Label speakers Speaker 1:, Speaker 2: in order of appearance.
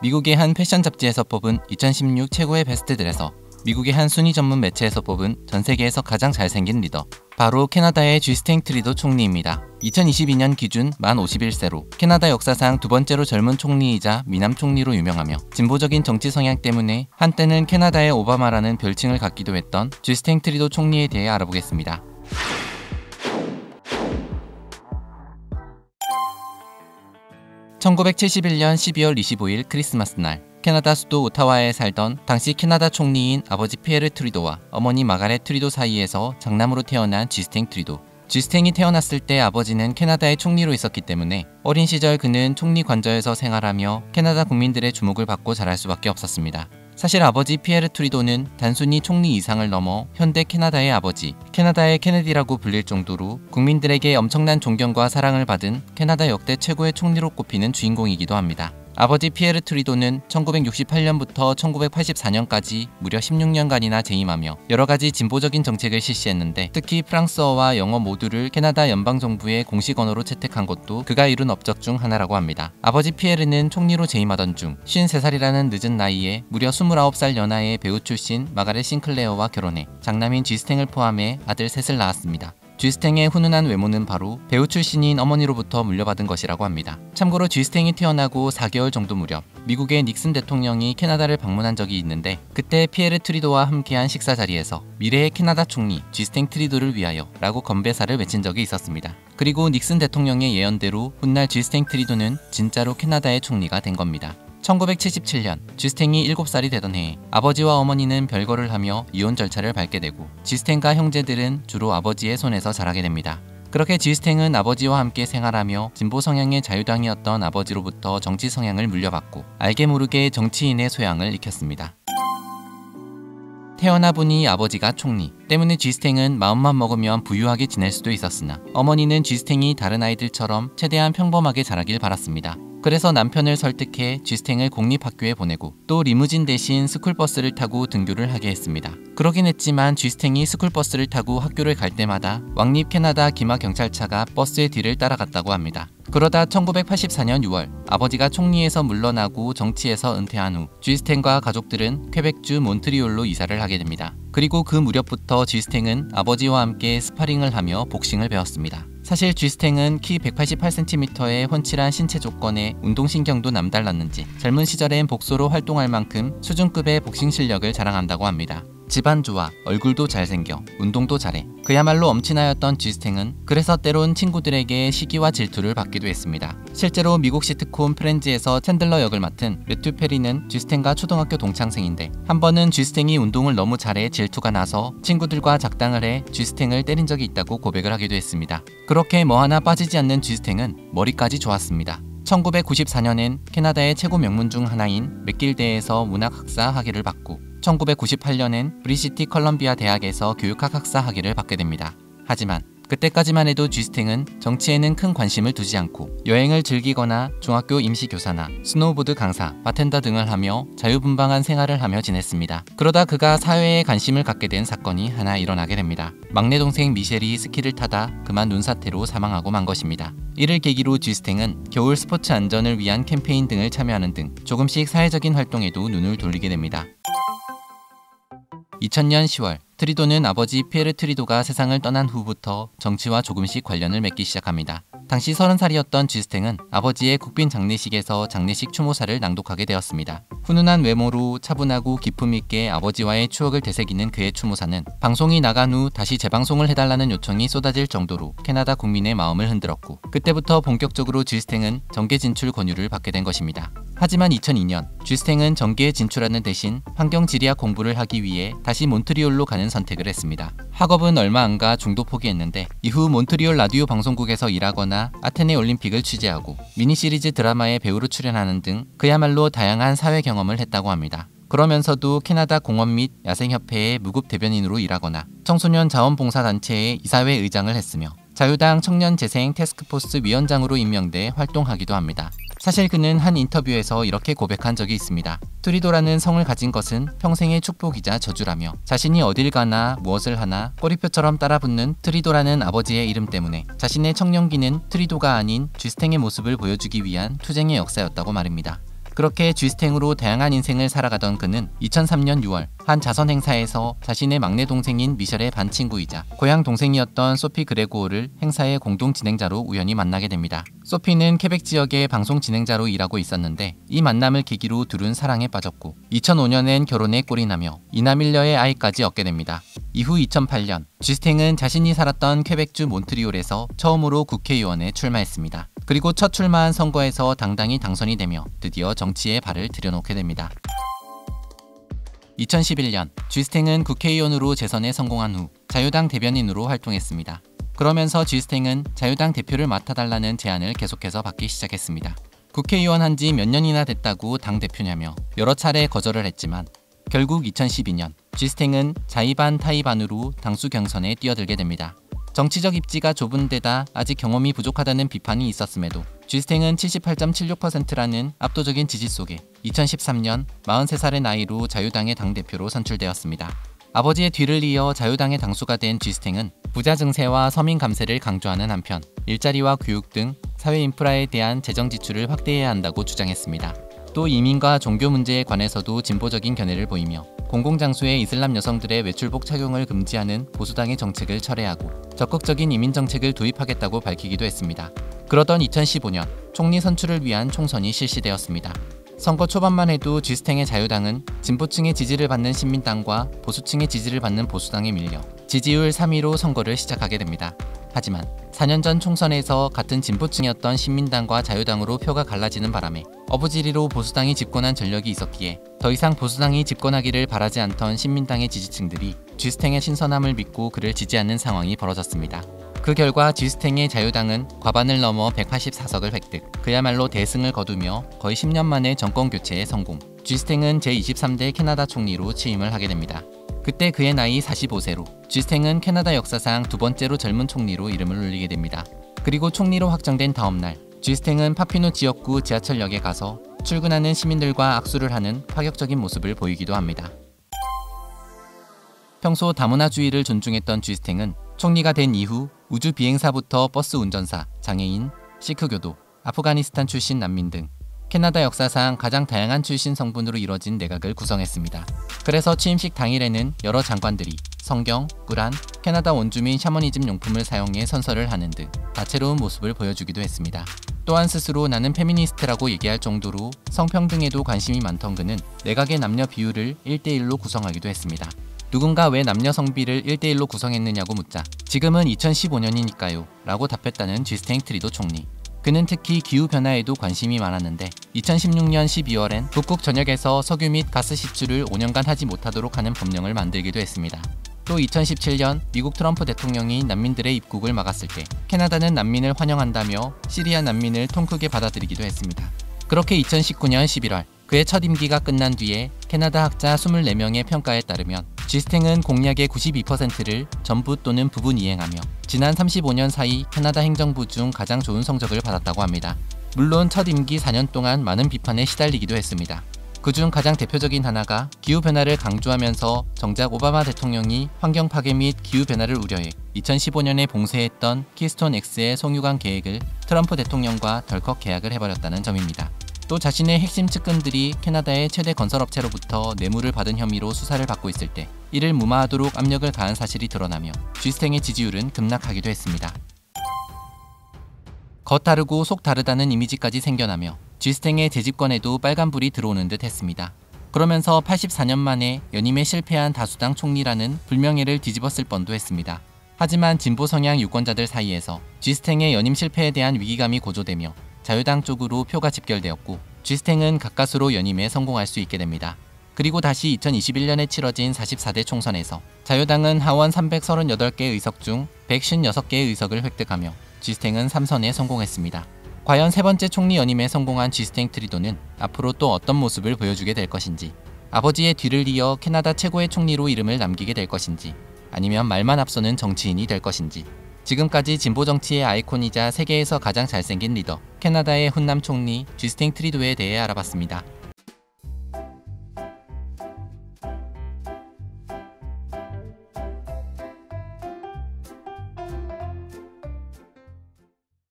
Speaker 1: 미국의 한 패션 잡지에서 뽑은 2016 최고의 베스트들에서 미국의 한 순위 전문 매체에서 뽑은 전 세계에서 가장 잘생긴 리더, 바로 캐나다의 주스틴 트리도 총리입니다. 2022년 기준 만 51세로 캐나다 역사상 두 번째로 젊은 총리이자 미남 총리로 유명하며 진보적인 정치 성향 때문에 한때는 캐나다의 오바마라는 별칭을 갖기도 했던 주스틴 트리도 총리에 대해 알아보겠습니다. (1971년 12월 25일) 크리스마스 날, 캐나다 수도 오타와에 살던 당시 캐나다 총리인 아버지 피에르 트리도와 어머니 마가렛 트리도 사이에서 장남으로 태어난 주스틴 트리도. 주스틴이 태어났을 때 아버지는 캐나다의 총리로 있었기 때문에 어린 시절 그는 총리 관저에서 생활하며 캐나다 국민들의 주목을 받고 자랄 수밖에 없었습니다. 사실 아버지 피에르 트리도는 단순히 총리 이상을 넘어 현대 캐나다의 아버지, 캐나다의 케네디라고 불릴 정도로 국민들에게 엄청난 존경과 사랑을 받은 캐나다 역대 최고의 총리로 꼽히는 주인공이기도 합니다. 아버지 피에르 트리도는 1968년부터 1984년까지 무려 16년간이나 재임하며 여러가지 진보적인 정책을 실시했는데, 특히 프랑스어와 영어 모두를 캐나다 연방정부의 공식 언어로 채택한 것도 그가 이룬 업적 중 하나라고 합니다. 아버지 피에르는 총리로 재임하던 중 53살이라는 늦은 나이에 무려 29살 연하의 배우 출신 마가렛 싱클레어와 결혼해 장남인 주스탱을 포함해 아들 셋을 낳았습니다. 주스탱의 훈훈한 외모는 바로 배우 출신인 어머니로부터 물려받은 것이라고 합니다. 참고로 주스탱이 태어나고 4개월 정도 무렵 미국의 닉슨 대통령이 캐나다를 방문한 적이 있는데, 그때 피에르 트리도와 함께한 식사 자리에서 미래의 캐나다 총리 주스탱 트리도를 위하여 라고 건배사를 외친 적이 있었습니다. 그리고 닉슨 대통령의 예언대로 훗날 주스탱 트리도는 진짜로 캐나다의 총리가 된 겁니다. 1977년 주스탱이 7살이 되던 해에 아버지와 어머니는 별거를 하며 이혼 절차를 밟게 되고, 주스탱과 형제들은 주로 아버지의 손에서 자라게 됩니다. 그렇게 주스탱은 아버지와 함께 생활하며 진보 성향의 자유당이었던 아버지로부터 정치 성향을 물려받고 알게 모르게 정치인의 소양을 익혔습니다. 태어나 보니 아버지가 총리 때문에 주스탱은 마음만 먹으면 부유하게 지낼 수도 있었으나, 어머니는 주스탱이 다른 아이들처럼 최대한 평범하게 자라길 바랐습니다. 그래서 남편을 설득해 주스탱을 공립학교에 보내고 또 리무진 대신 스쿨버스를 타고 등교를 하게 했습니다. 그러긴 했지만 주스탱이 스쿨버스를 타고 학교를 갈 때마다 왕립 캐나다 기마 경찰차가 버스의 뒤를 따라갔다고 합니다. 그러다 1984년 6월 아버지가 총리에서 물러나고 정치에서 은퇴한 후 주스탱과 가족들은 퀘벡주 몬트리올로 이사를 하게 됩니다. 그리고 그 무렵부터 주스탱은 아버지와 함께 스파링을 하며 복싱을 배웠습니다. 사실 주스탱은 키 188cm의 훤칠한 신체 조건에 운동신경도 남달랐는지 젊은 시절엔 복소로 활동할 만큼 수준급의 복싱 실력을 자랑한다고 합니다. 집안 좋아, 얼굴도 잘생겨, 운동도 잘해. 그야말로 엄친아였던 주스탱은 그래서 때론 친구들에게 시기와 질투를 받기도 했습니다. 실제로 미국 시트콤 프렌즈에서 챈들러 역을 맡은 매튜 페리는 주스탱과 초등학교 동창생인데, 한 번은 주스탱이 운동을 너무 잘해 질투가 나서 친구들과 작당을 해 주스탱을 때린 적이 있다고 고백을 하기도 했습니다. 그렇게 뭐 하나 빠지지 않는 주스탱은 머리까지 좋았습니다. 1994년엔 캐나다의 최고 명문 중 하나인 맥길대에서 문학학사 학위를 받고 1998년엔 브리시티 컬럼비아 대학에서 교육학 학사 학위를 받게 됩니다. 하지만 그때까지만 해도 주스탱은 정치에는 큰 관심을 두지 않고 여행을 즐기거나 중학교 임시교사나 스노우보드 강사, 바텐더 등을 하며 자유분방한 생활을 하며 지냈습니다. 그러다 그가 사회에 관심을 갖게 된 사건이 하나 일어나게 됩니다. 막내 동생 미셸이 스키를 타다 그만 눈사태로 사망하고 만 것입니다. 이를 계기로 주스탱은 겨울 스포츠 안전을 위한 캠페인 등을 참여하는 등 조금씩 사회적인 활동에도 눈을 돌리게 됩니다. 2000년 10월 트리도는 아버지 피에르 트리도가 세상을 떠난 후부터 정치와 조금씩 관련을 맺기 시작합니다. 당시 30살이었던 주스탱은 아버지의 국빈 장례식에서 장례식 추모사를 낭독하게 되었습니다. 훈훈한 외모로 차분하고 기품 있게 아버지와의 추억을 되새기는 그의 추모사는 방송이 나간 후 다시 재방송을 해달라는 요청이 쏟아질 정도로 캐나다 국민의 마음을 흔들었고, 그때부터 본격적으로 주스탱은 정계 진출 권유를 받게 된 것입니다. 하지만 2002년 주스탱은 정계에 진출하는 대신 환경지리학 공부를 하기 위해 다시 몬트리올로 가는 선택을 했습니다. 학업은 얼마 안가 중도 포기했는데, 이후 몬트리올 라디오 방송국에서 일하거나 아테네 올림픽을 취재하고 미니시리즈 드라마에 배우로 출연하는 등 그야말로 다양한 사회 경험을 했다고 합니다. 그러면서도 캐나다 공원 및 야생협회의 무급 대변인으로 일하거나 청소년 자원봉사단체의 이사회 의장을 했으며 자유당 청년재생 태스크포스 위원장으로 임명돼 활동하기도 합니다. 사실 그는 한 인터뷰에서 이렇게 고백한 적이 있습니다. 트리도라는 성을 가진 것은 평생의 축복이자 저주라며, 자신이 어딜 가나 무엇을 하나 꼬리표처럼 따라붙는 트리도라는 아버지의 이름 때문에 자신의 청년기는 트리도가 아닌 주스탱의 모습을 보여주기 위한 투쟁의 역사였다고 말입니다. 그렇게 쥐스탱으로 다양한 인생을 살아가던 그는 2003년 6월 한 자선 행사에서 자신의 막내 동생인 미셸의 반 친구이자 고향 동생이었던 소피 그레고어를 행사의 공동 진행자로 우연히 만나게 됩니다. 소피는 케벡 지역의 방송 진행자로 일하고 있었는데 이 만남을 계기로 둘은 사랑에 빠졌고 2005년엔 결혼에 꼴이 나며 이남일녀의 아이까지 얻게 됩니다. 이후 2008년 쥐스탱은 자신이 살았던 퀘벡주 몬트리올에서 처음으로 국회의원에 출마했습니다. 그리고 첫 출마한 선거에서 당당히 당선이 되며 드디어 정치에 발을 들여놓게 됩니다. 2011년 쥐스탱은 국회의원으로 재선에 성공한 후 자유당 대변인으로 활동했습니다. 그러면서 쥐스탱은 자유당 대표를 맡아달라는 제안을 계속해서 받기 시작했습니다. 국회의원 한 지 몇 년이나 됐다고 당대표냐며 여러 차례 거절을 했지만 결국 2012년 쥐스탱은 자의반 타의반으로 당수 경선에 뛰어들게 됩니다. 정치적 입지가 좁은 데다 아직 경험이 부족하다는 비판이 있었음에도 쥐스탱은 78.76%라는 압도적인 지지 속에 2013년 43살의 나이로 자유당의 당대표로 선출되었습니다. 아버지의 뒤를 이어 자유당의 당수가 된 쥐스탱은 부자 증세와 서민 감세를 강조하는 한편 일자리와 교육 등 사회 인프라에 대한 재정 지출을 확대해야 한다고 주장했습니다. 또 이민과 종교 문제에 관해서도 진보적인 견해를 보이며 공공장소에 이슬람 여성들의 외출복 착용을 금지하는 보수당의 정책을 철회하고 적극적인 이민 정책을 도입하겠다고 밝히기도 했습니다. 그러던 2015년 총리 선출을 위한 총선이 실시되었습니다. 선거 초반만 해도 쥐스탱의 자유당은 진보층의 지지를 받는 신민당과 보수층의 지지를 받는 보수당에 밀려 지지율 3위로 선거를 시작하게 됩니다. 하지만 4년 전 총선에서 같은 진보층이었던 신민당과 자유당으로 표가 갈라지는 바람에 어부지리로 보수당이 집권한 전력이 있었기에 더 이상 보수당이 집권하기를 바라지 않던 신민당의 지지층들이 쥐스탱의 신선함을 믿고 그를 지지하는 상황이 벌어졌습니다. 그 결과 쥐스탱의 자유당은 과반을 넘어 184석을 획득, 그야말로 대승을 거두며 거의 10년 만에 정권 교체에 성공. 쥐스탱은 제23대 캐나다 총리로 취임을 하게 됩니다. 그때 그의 나이 45세로 쥐스탱은 캐나다 역사상 두 번째로 젊은 총리로 이름을 올리게 됩니다. 그리고 총리로 확정된 다음날 쥐스탱은 파피노 지역구 지하철역에 가서 출근하는 시민들과 악수를 하는 파격적인 모습을 보이기도 합니다. 평소 다문화주의를 존중했던 쥐스탱은 총리가 된 이후 우주 비행사부터 버스 운전사, 장애인, 시크교도, 아프가니스탄 출신 난민 등 캐나다 역사상 가장 다양한 출신 성분으로 이뤄진 내각을 구성했습니다. 그래서 취임식 당일에는 여러 장관들이 성경, 꾸란, 캐나다 원주민 샤머니즘 용품을 사용해 선서를 하는 등 다채로운 모습을 보여주기도 했습니다. 또한 스스로 나는 페미니스트라고 얘기할 정도로 성평등에도 관심이 많던 그는 내각의 남녀 비율을 1대1로 구성하기도 했습니다. 누군가 왜 남녀 성비를 1대1로 구성했느냐고 묻자 지금은 2015년이니까요 라고 답했다는 쥐스탱 트리도 총리. 그는 특히 기후변화에도 관심이 많았는데 2016년 12월엔 북극 전역에서 석유 및 가스 시출을 5년간 하지 못하도록 하는 법령을 만들기도 했습니다. 또 2017년 미국 트럼프 대통령이 난민들의 입국을 막았을 때 캐나다는 난민을 환영한다며 시리아 난민을 통 크게 받아들이기도 했습니다. 그렇게 2019년 11월 그의 첫 임기가 끝난 뒤에 캐나다 학자 24명의 평가에 따르면 쥐스탱은 공약의 92%를 전부 또는 부분 이행하며 지난 35년 사이 캐나다 행정부 중 가장 좋은 성적을 받았다고 합니다. 물론 첫 임기 4년 동안 많은 비판에 시달리기도 했습니다. 그중 가장 대표적인 하나가 기후변화를 강조하면서 정작 오바마 대통령이 환경 파괴 및 기후변화를 우려해 2015년에 봉쇄했던 키스톤 X의 송유관 계획을 트럼프 대통령과 덜컥 계약을 해버렸다는 점입니다. 또 자신의 핵심 측근들이 캐나다의 최대 건설업체로부터 뇌물을 받은 혐의로 수사를 받고 있을 때 이를 무마하도록 압력을 가한 사실이 드러나며 쥐스탱의 지지율은 급락하기도 했습니다. 겉 다르고 속 다르다는 이미지까지 생겨나며 쥐스탱의 재집권에도 빨간불이 들어오는 듯 했습니다. 그러면서 84년 만에 연임에 실패한 다수당 총리라는 불명예를 뒤집었을 뻔도 했습니다. 하지만 진보 성향 유권자들 사이에서 쥐스탱의 연임 실패에 대한 위기감이 고조되며 자유당 쪽으로 표가 집결되었고 쥐스탱은 가까스로 연임에 성공할 수 있게 됩니다. 그리고 다시 2021년에 치러진 44대 총선에서 자유당은 하원 338개 의석 중 156개의 의석을 획득하며 쥐스탱은 3선에 성공했습니다. 과연 세 번째 총리 연임에 성공한 쥐스탱 트리도는 앞으로 또 어떤 모습을 보여주게 될 것인지, 아버지의 뒤를 이어 캐나다 최고의 총리로 이름을 남기게 될 것인지, 아니면 말만 앞서는 정치인이 될 것인지, 지금까지 진보 정치의 아이콘이자 세계에서 가장 잘생긴 리더, 캐나다의 훈남 총리 쥐스탱 트리도에 대해 알아봤습니다.